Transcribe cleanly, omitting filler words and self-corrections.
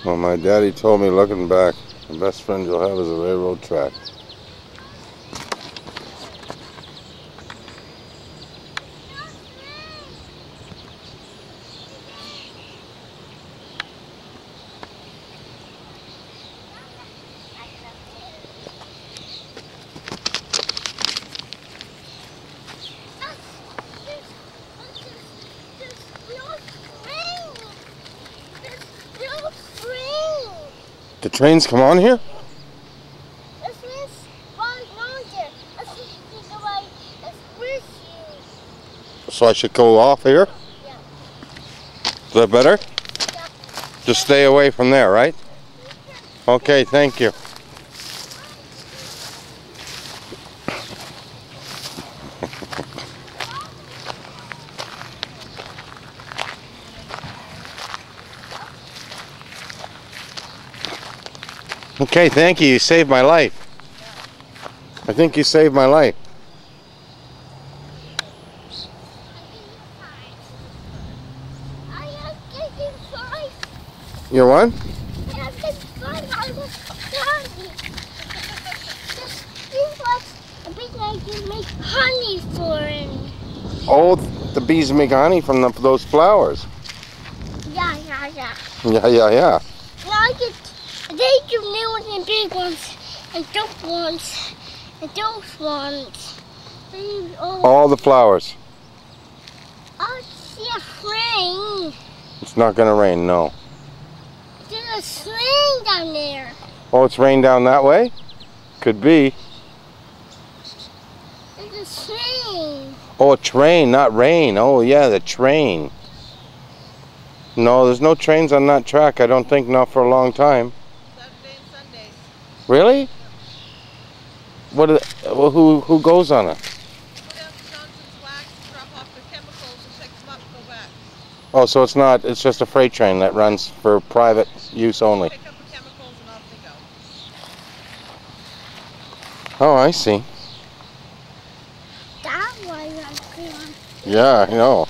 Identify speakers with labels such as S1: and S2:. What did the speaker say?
S1: Well, my daddy told me, looking back, the best friend you'll have is a railroad track. The trains come on here? So I should go off here?
S2: Yeah.
S1: Is that better?
S2: Yeah.
S1: Just stay away from there, right? Okay, thank you. Okay, thank you. You saved my life. I think you saved my life. You're what?
S2: Make honey for him.
S1: Oh, the bees make honey from those flowers.
S2: Yeah.
S1: Yeah.
S2: Now I get new ones and big ones and those ones and those ones.
S1: All the flowers.
S2: Oh, it's rain.
S1: It's not going to rain, no.
S2: There's a swing down there.
S1: Oh, it's rained down that way? Could be.
S2: There's a swing.
S1: Oh, a train, not rain. Oh, yeah, the train. No, there's no trains on that track. I don't think, not for a long time.
S3: Saturday and Sundays.
S1: Really? What? Who goes on it?
S3: Go down to Johnson's Wax, drop off the chemicals, and pick them up and go back.
S1: Oh, so it's not. It's just a freight train that runs for private use only.
S3: Pick up the chemicals and off they go.
S1: Oh, I see.
S2: That was a good one.
S1: Yeah, I know.